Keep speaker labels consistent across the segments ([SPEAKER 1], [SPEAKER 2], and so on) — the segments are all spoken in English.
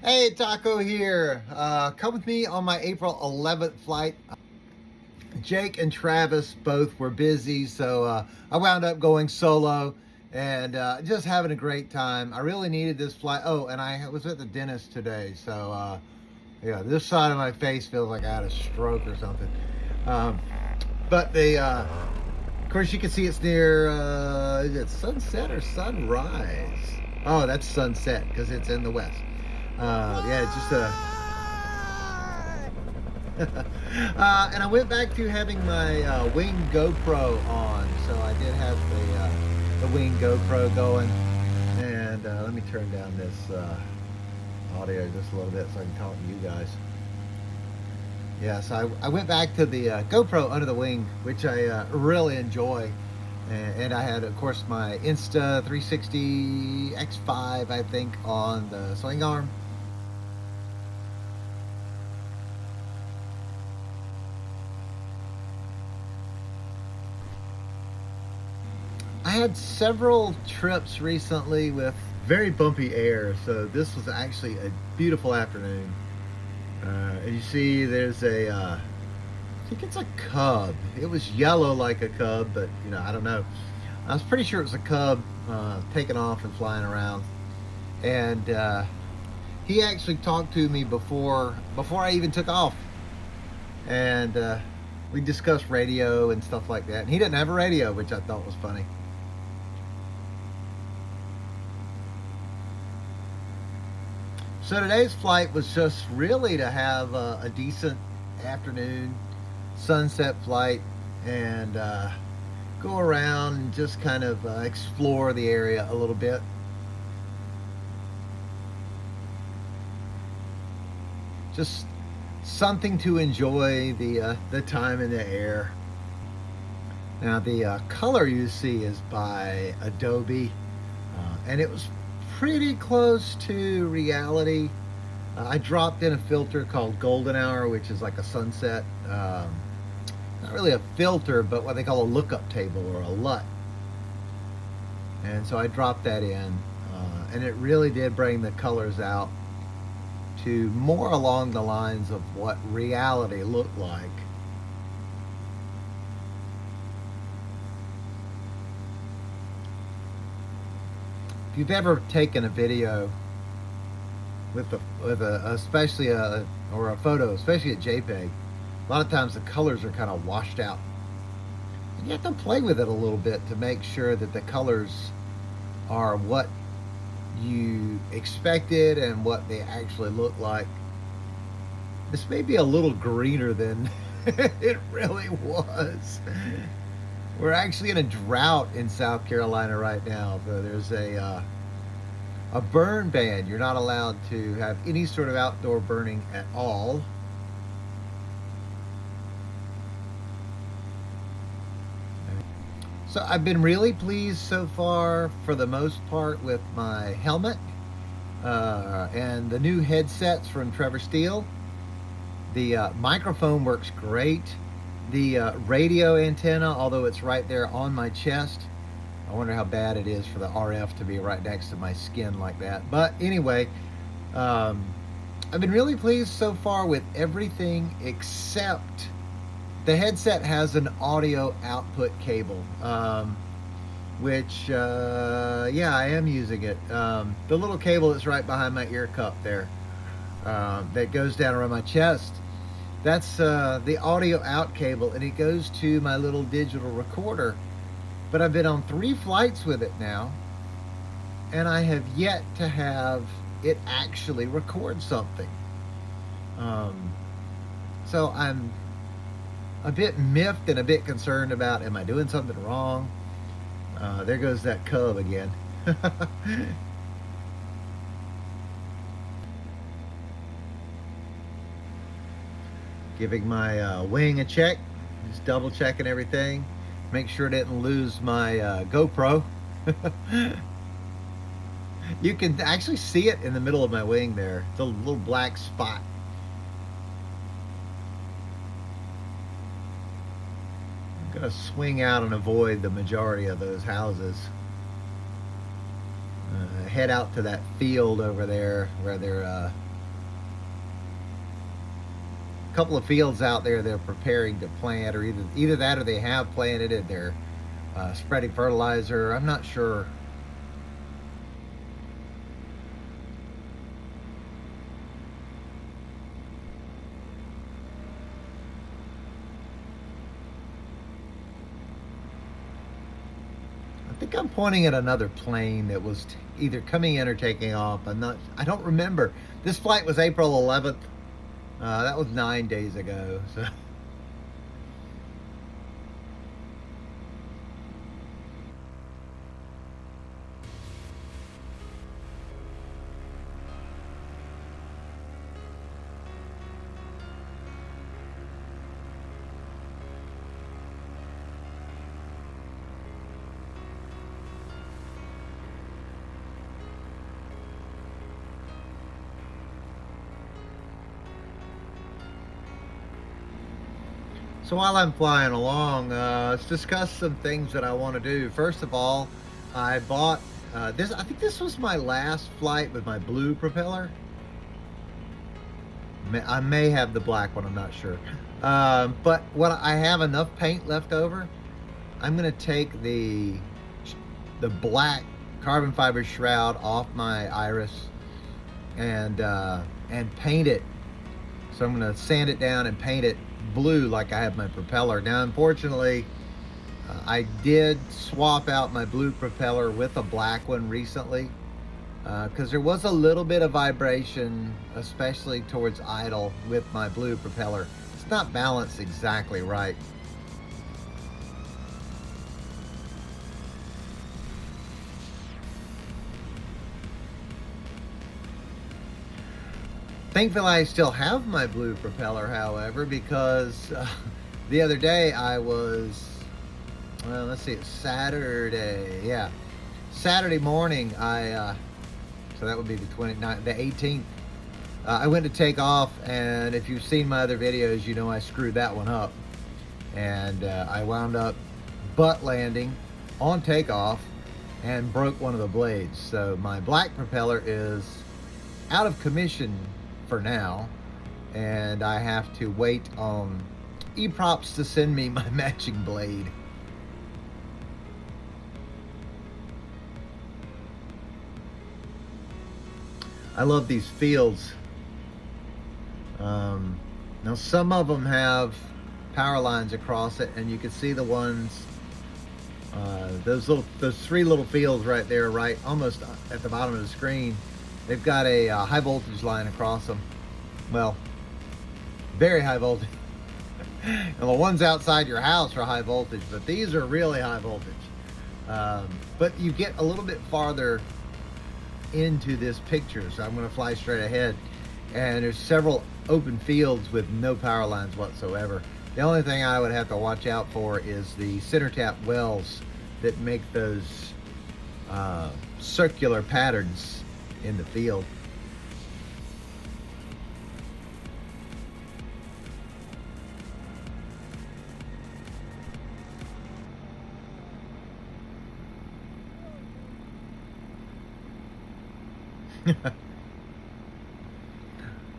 [SPEAKER 1] Hey, Taco here. Come with me on my April 11th flight. Jake and Travis both were busy, so I wound up going solo and just having a great time. I really needed this flight. Oh, and I was at the dentist today, so yeah, this side of my face feels like I had a stroke or something. Um, of course, you can see it's near, is it sunset or sunrise? Oh, that's sunset because it's in the west. Yeah, just and I went back to having my Wing GoPro on, so I did have the Wing GoPro going. And let me turn down this audio just a little bit so I can talk to you guys. Yeah, so I went back to the GoPro under the wing, which I really enjoy. And I had, of course, my Insta 360 X5, I think, on the swing arm. I had several trips recently with very bumpy air, so this was actually a beautiful afternoon. And you see there's I think it's a cub. It was yellow like a cub, but I don't know. I was pretty sure it was a cub taking off and flying around. And he actually talked to me before I even took off. And we discussed radio and stuff like that. And he didn't have a radio, which I thought was funny. So today's flight was just really to have a decent afternoon sunset flight and go around and just kind of explore the area a little bit. Just something to enjoy the time in the air. Now the color you see is by Adobe, and it was pretty close to reality. I dropped in a filter called Golden Hour, which is like a sunset. Not really a filter, but what they call a lookup table or a LUT. And so I dropped that in, and it really did bring the colors out to more along the lines of what reality looked like. If you've ever taken a video with especially or a photo, especially a JPEG, a lot of times the colors are kind of washed out. And you have to play with it a little bit to make sure that the colors are what you expected and what they actually look like. This may be a little greener than it really was. We're actually in a drought in South Carolina right now. So there's a burn ban. You're not allowed to have any sort of outdoor burning at all. So I've been really pleased so far, for the most part, with my helmet and the new headsets from Trevor Steele. The microphone works great. The radio antenna, although it's right there on my chest, I wonder how bad it is for the RF to be right next to my skin like that. But anyway, I've been really pleased so far with everything except the headset has an audio output cable, which, yeah, I am using it. The little cable that's right behind my ear cup there, that goes down around my chest. That's the audio out cable, and it goes to my little digital recorder. But I've been on 3 flights with it now, and I have yet to have it actually record something. So I'm a bit miffed and a bit concerned about, am I doing something wrong? There goes that cub again. Giving my wing a check, just double checking everything, make sure I didn't lose my GoPro. You can actually see it in the middle of my wing there. It's a little black spot. I'm gonna swing out and avoid the majority of those houses. Head out to that field over there where they're couple of fields out there they're preparing to plant, or either that or they have planted it. They're spreading fertilizer. I'm not sure. I think I'm pointing at another plane that was either coming in or taking off. I don't remember. This flight was April 11th. That was 9 days ago. So. So while I'm flying along, let's discuss some things that I want to do. First of all, I bought this. I think this was my last flight with my blue propeller. I may have the black one. I'm not sure. But what I have enough paint left over, I'm gonna take the black carbon fiber shroud off my Iris and paint it. So I'm gonna sand it down and paint it blue like I have my propeller. Now, unfortunately, I did swap out my blue propeller with a black one recently because there was a little bit of vibration, especially towards idle, with my blue propeller. It's not balanced exactly right. Thankfully, I still have my blue propeller, however, because the other day I was, well, let's see, it's Saturday. Yeah, Saturday morning, so that would be the 29th, the 18th. I went to take off, and if you've seen my other videos, you know I screwed that one up. And I wound up butt landing on takeoff and broke one of the blades. So my black propeller is out of commission for now, and I have to wait on eProps to send me my matching blade. I love these fields. Now some of them have power lines across it, and you can see the ones, those three little fields right there, right almost at the bottom of the screen. They've got a high voltage line across them. Well, very high voltage. And the ones outside your house are high voltage, but these are really high voltage. But you get a little bit farther into this picture, so I'm going to fly straight ahead. And there's several open fields with no power lines whatsoever. The only thing I would have to watch out for is the center tap wells that make those circular patterns in the field.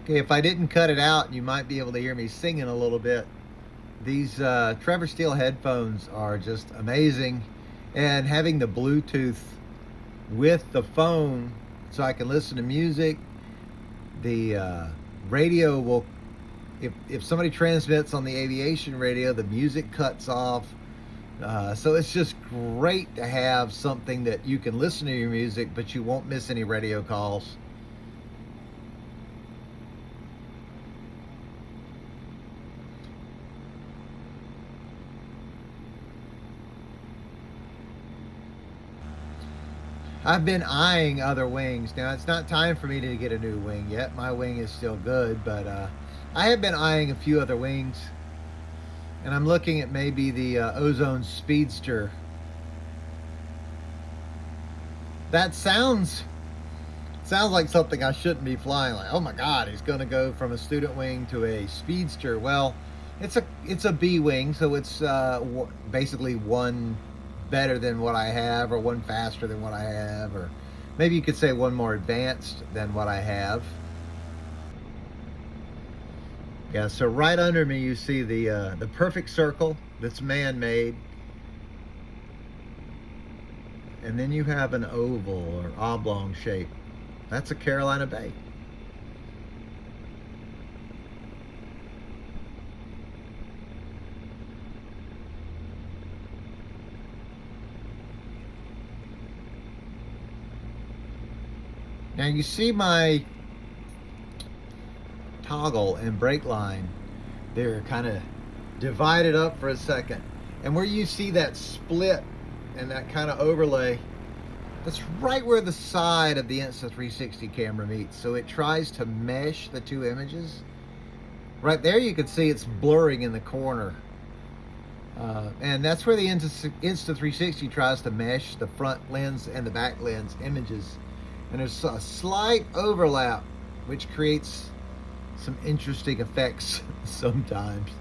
[SPEAKER 1] Okay, if I didn't cut it out, you might be able to hear me singing a little bit. These Trevor Steele headphones are just amazing, and having the Bluetooth with the phone so I can listen to music. The radio will, if somebody transmits on the aviation radio, the music cuts off. So it's just great to have something that you can listen to your music, but you won't miss any radio calls. I've been eyeing other wings. Now, it's not time for me to get a new wing yet. My wing is still good, but I have been eyeing a few other wings. And I'm looking at maybe the Ozone Speedster. That sounds like something I shouldn't be flying. Like, oh my God, he's going to go from a student wing to a Speedster. Well, it's a B wing, so it's basically one better than what I have, or one faster than what I have, or maybe you could say one more advanced than what I have. Yeah, so right under me you see the perfect circle that's man-made. And then you have an oval or oblong shape. That's a Carolina Bay. Now you see my toggle and brake line. They're kind of divided up for a second. And where you see that split and that kind of overlay, that's right where the side of the Insta360 camera meets. So it tries to mesh the two images. Right there you can see it's blurring in the corner. And that's where the Insta360 tries to mesh the front lens and the back lens images. And there's a slight overlap, which creates some interesting effects sometimes.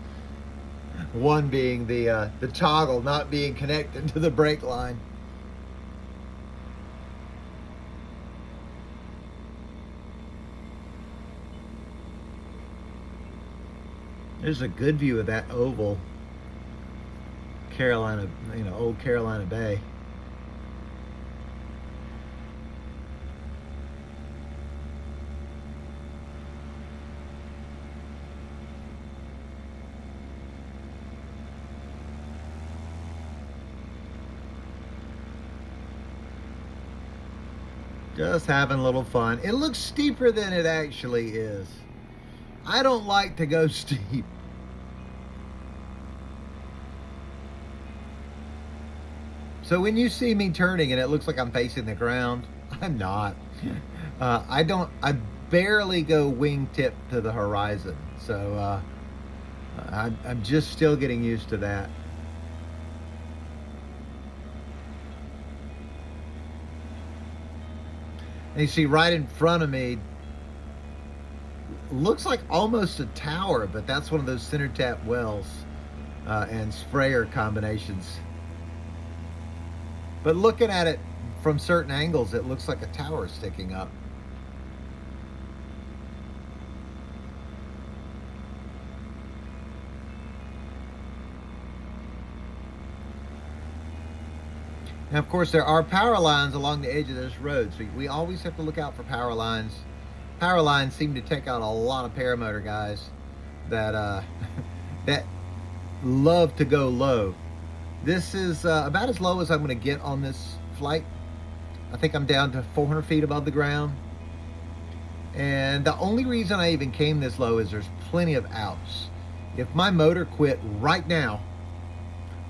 [SPEAKER 1] One being the toggle not being connected to the brake line. There's a good view of that oval Carolina, old Carolina Bay. Just having a little fun. It looks steeper than it actually is. I don't like to go steep. So when you see me turning and it looks like I'm facing the ground, I'm not. I barely go wingtip to the horizon. So I'm just still getting used to that. And you see right in front of me, looks like almost a tower, but that's one of those center tap wells and sprayer combinations. But looking at it from certain angles, it looks like a tower sticking up. And of course, there are power lines along the edge of this road, so we always have to look out for power lines. Power lines seem to take out a lot of paramotor guys that that love to go low. This is about as low as I'm going to get on this flight. I think I'm down to 400 feet above the ground. And the only reason I even came this low is there's plenty of outs. If my motor quit right now,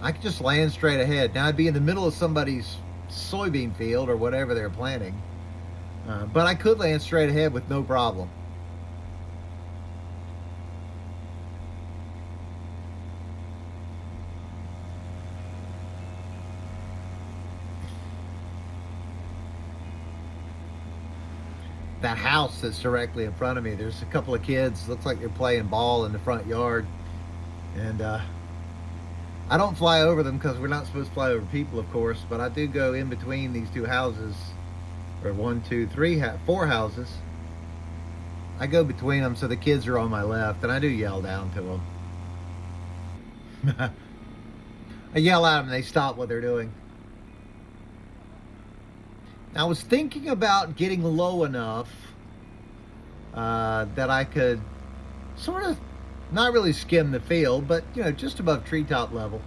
[SPEAKER 1] I could just land straight ahead. Now I'd be in the middle of somebody's soybean field or whatever they're planting. But I could land straight ahead with no problem. That house that's directly in front of me, there's a couple of kids, looks like they're playing ball in the front yard. And I don't fly over them because we're not supposed to fly over people, of course, but I do go in between these two houses, or 1, 2, 3, 4 houses. I go between them so the kids are on my left, and I do yell down to them. I yell at them and they stop what they're doing. Now, I was thinking about getting low enough that I could sort of not really skim the field, but just above treetop level,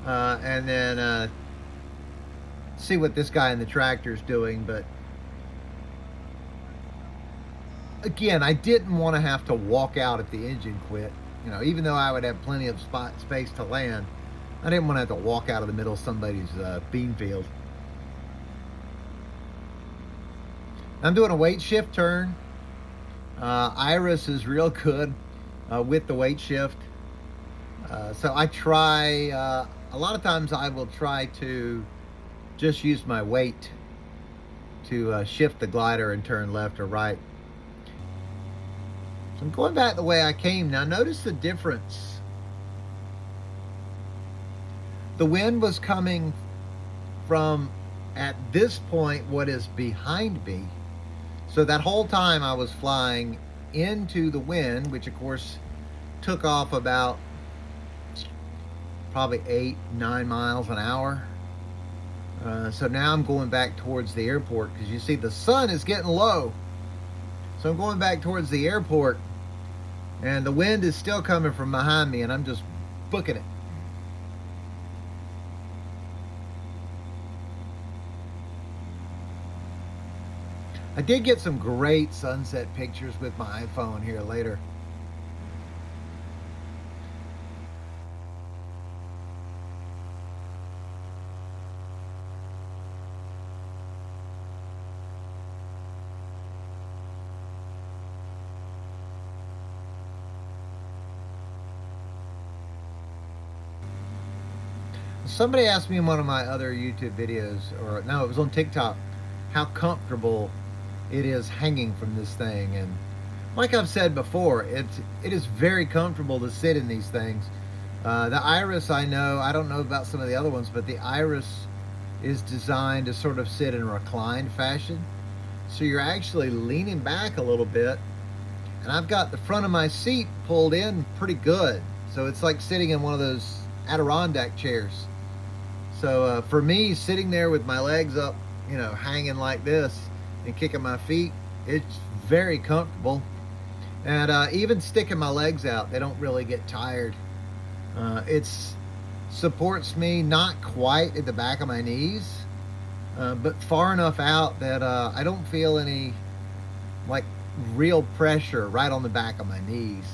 [SPEAKER 1] and then see what this guy in the tractor is doing. But again, I didn't want to have to walk out if the engine quit. Even though I would have plenty of space to land, I didn't want to have to walk out of the middle of somebody's bean field. I'm doing a weight shift turn. Iris is real good with the weight shift. So I try, a lot of times I will try to just use my weight to shift the glider and turn left or right. So I'm going back the way I came. Now notice the difference. The wind was coming from, at this point, what is behind me. So that whole time I was flying into the wind, which of course took off about probably 8-9 miles an hour. So now I'm going back towards the airport because you see the sun is getting low. So I'm going back towards the airport and the wind is still coming from behind me and I'm just booking it. I did get some great sunset pictures with my iPhone here later. Somebody asked me in one of my other YouTube videos, or no, it was on TikTok, how comfortable it is hanging from this thing. And like I've said before, it is very comfortable to sit in these things. The Iris, I don't know about some of the other ones, but the Iris is designed to sort of sit in a reclined fashion. So you're actually leaning back a little bit. And I've got the front of my seat pulled in pretty good. So it's like sitting in one of those Adirondack chairs. So for me, sitting there with my legs up, hanging like this and kicking my feet, it's very comfortable. And even sticking my legs out, they don't really get tired. It supports me not quite at the back of my knees, but far enough out that I don't feel any like real pressure right on the back of my knees.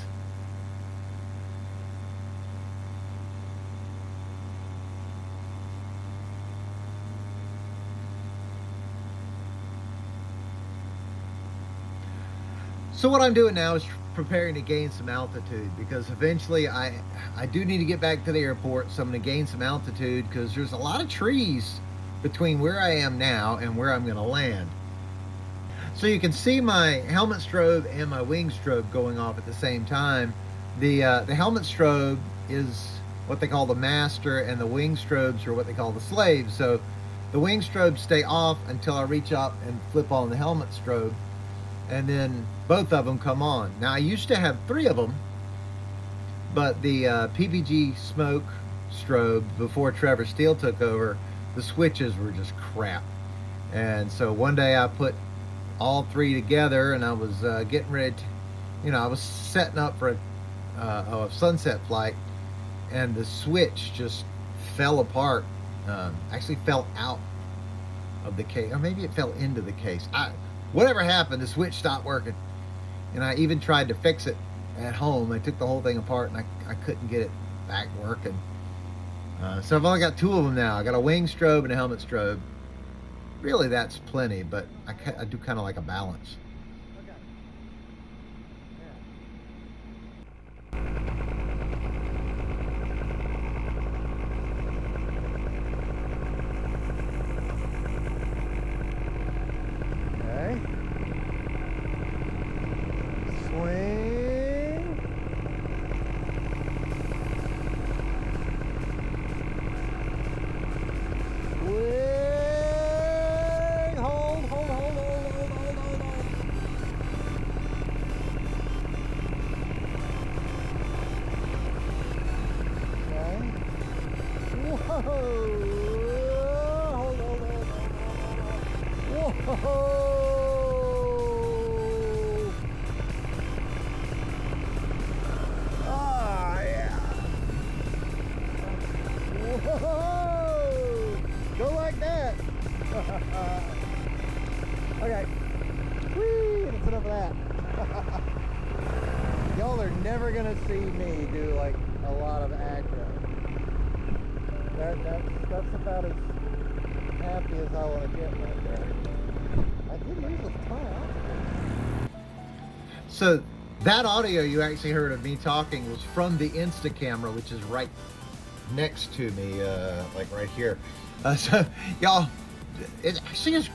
[SPEAKER 1] So what I'm doing now is preparing to gain some altitude because eventually I do need to get back to the airport. So I'm going to gain some altitude because there's a lot of trees between where I am now and where I'm going to land. So you can see my helmet strobe and my wing strobe going off at the same time. The helmet strobe is what they call the master and the wing strobes are what they call the slave. So the wing strobes stay off until I reach up and flip on the helmet strobe. And then both of them come on. Now I used to have 3 of them, but the PPG smoke strobe before Trevor Steele took over, the switches were just crap. And so one day I put all 3 together and I was getting ready to, I was setting up for a sunset flight and the switch just fell apart. Actually fell out of the case, or maybe it fell into the case. Whatever happened, the switch stopped working. And I even tried to fix it at home. I took the whole thing apart and I couldn't get it back working. So I've only got 2 of them now. I got a wing strobe and a helmet strobe. Really, that's plenty, but I do kind of like a balance.
[SPEAKER 2] Okay. Whee! That's enough of that. Y'all are never gonna see me do like a lot of acro. That's about as happy as I want to get right there. I did use a ton.
[SPEAKER 1] So that audio you actually heard of me talking was from the Insta camera, which is right next to me, like right here. So y'all, it actually is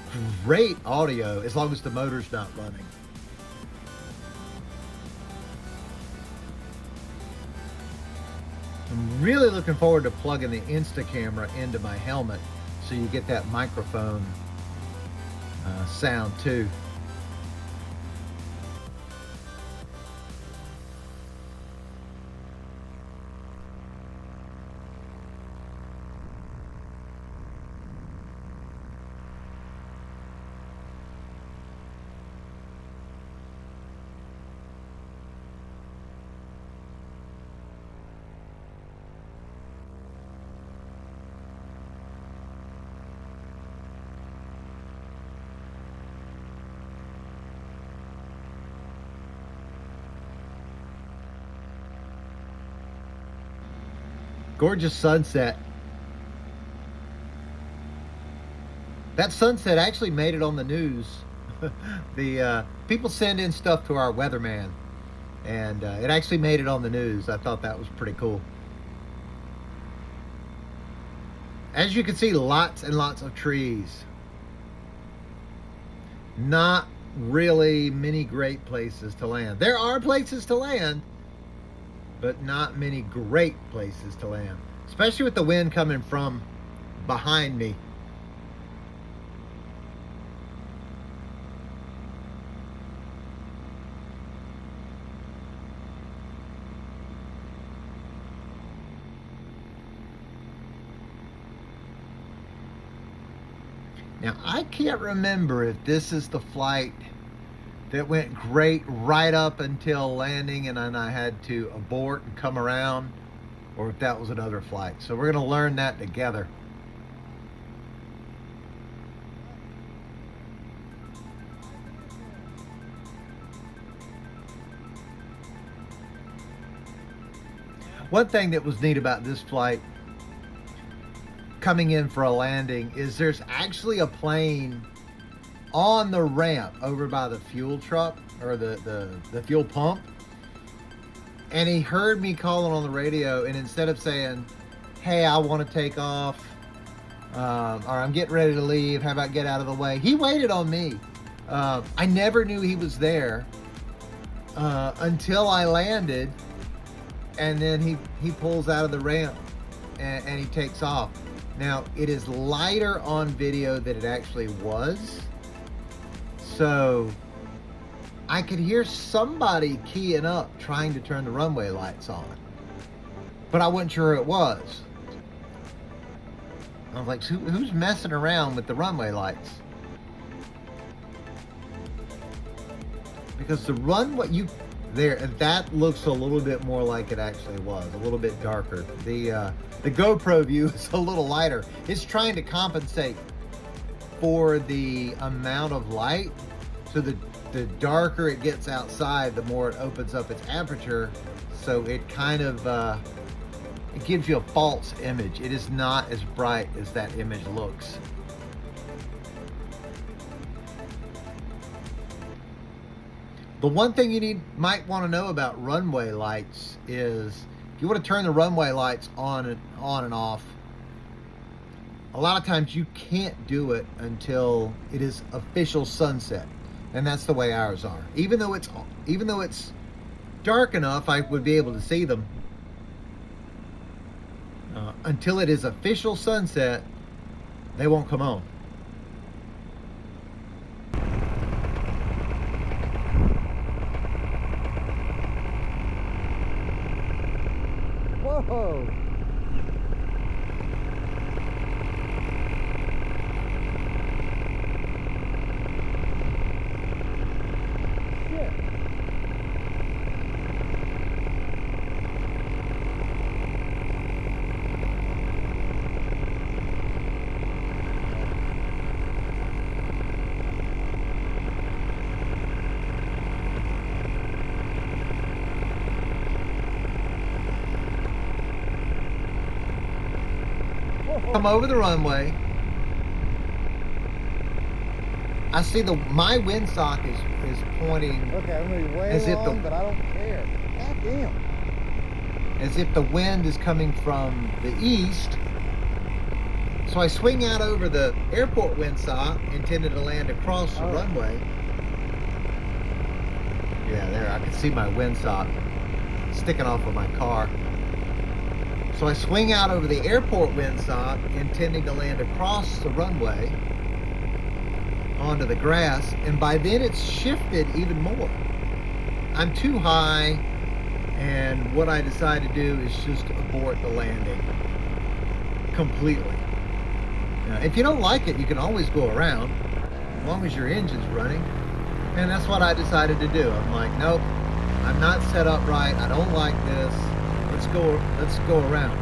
[SPEAKER 1] great audio as long as the motor's not running. I'm really looking forward to plugging the Insta camera into my helmet so you get that microphone sound too. Gorgeous sunset. That sunset actually made it on the news. The people send in stuff to our weatherman, and it actually made it on the news. I thought that was pretty cool. As you can see, lots and lots of trees. Not really many great places to land. There are places to land, but not many great places to land, especially with the wind coming from behind me. Now, I can't remember if this is the flight that went great right up until landing and then I had to abort and come around, or if that was another flight. So we're going to learn that together. One thing that was neat about this flight coming in for a landing is there's actually a plane on the ramp over by the fuel truck or the fuel pump, and he heard me calling on the radio, and instead of saying, hey, I want to take off, or I'm getting ready to leave, how about get out of the way, he waited on me. I never knew he was there until I landed, and then he pulls out of the ramp and he takes off. Now, it is lighter on video than it actually was, so I could hear somebody keying up trying to turn the runway lights on, but I wasn't sure who it was. I was like, who's messing around with the runway lights? Because the runway, that looks a little bit more like it actually was, a little bit darker. The GoPro view is a little lighter. It's trying to compensate for the amount of light. So the darker it gets outside, the more it opens up its aperture. So it kind of, it gives you a false image. It is not as bright as that image looks. The one thing you might want to know about runway lights is if you want to turn the runway lights on and off, a lot of times you can't do it until it is official sunset, and that's the way ours are. Even though it's dark enough, I would be able to see them. Until it is official sunset, they won't come on.
[SPEAKER 2] Whoa! Shit!
[SPEAKER 1] Come over the runway. I see my windsock is pointing.
[SPEAKER 2] Okay, I'm gonna be way
[SPEAKER 1] as
[SPEAKER 2] long,
[SPEAKER 1] if
[SPEAKER 2] but I don't care. God damn.
[SPEAKER 1] as if the wind is coming from the east. So I swing out over the airport windsock, intended to land across the runway. Yeah, there, I can see my windsock sticking off of my car. So I swing out over the airport windsock, intending to land across the runway onto the grass, and by then it's shifted even more. I'm too high, and what I decide to do is just abort the landing completely. Now, if you don't like it, you can always go around, as long as your engine's running, and that's what I decided to do. I'm like, nope, I'm not set up right, I don't like this. Let's go around.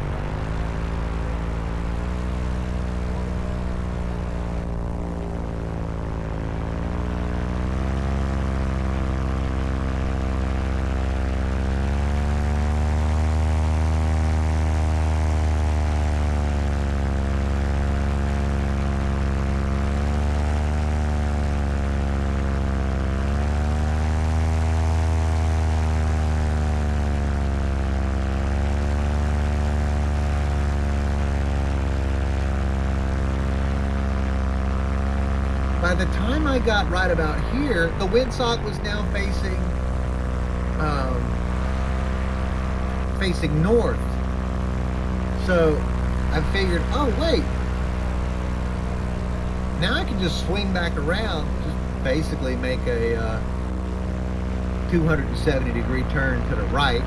[SPEAKER 1] by the time I got right about here, the windsock was now facing north. So I figured, oh wait, now I can just swing back around, just basically make a 270-degree turn to the right,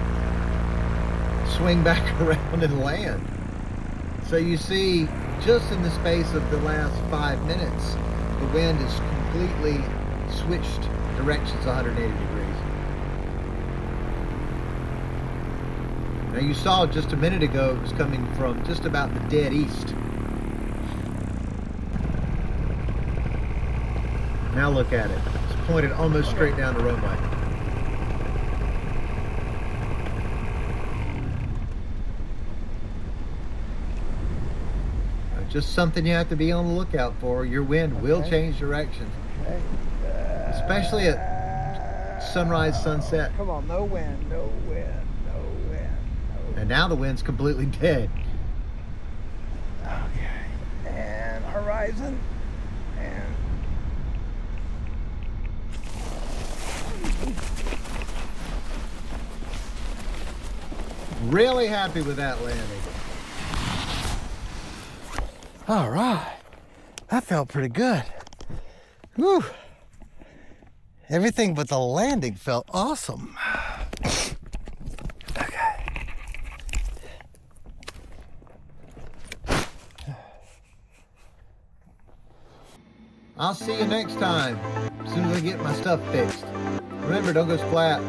[SPEAKER 1] swing back around and land. So you see, just in the space of the last 5 minutes, the wind has completely switched directions 180 degrees. Now you saw just a minute ago it was coming from just about the dead east. Now look at it. It's pointed almost straight down the runway. Just something you have to be on the lookout for. Your wind will change direction.
[SPEAKER 2] Okay.
[SPEAKER 1] Especially at sunrise, sunset.
[SPEAKER 2] Come on, no wind, no wind, no wind, no wind.
[SPEAKER 1] And now the wind's completely dead.
[SPEAKER 2] Okay. And horizon. And
[SPEAKER 1] Really happy with that landing.
[SPEAKER 2] all right. That felt pretty good. Whew. Everything but the landing felt awesome. Okay.
[SPEAKER 1] I'll see you next time, as soon as I get my stuff fixed. Remember, don't go splat.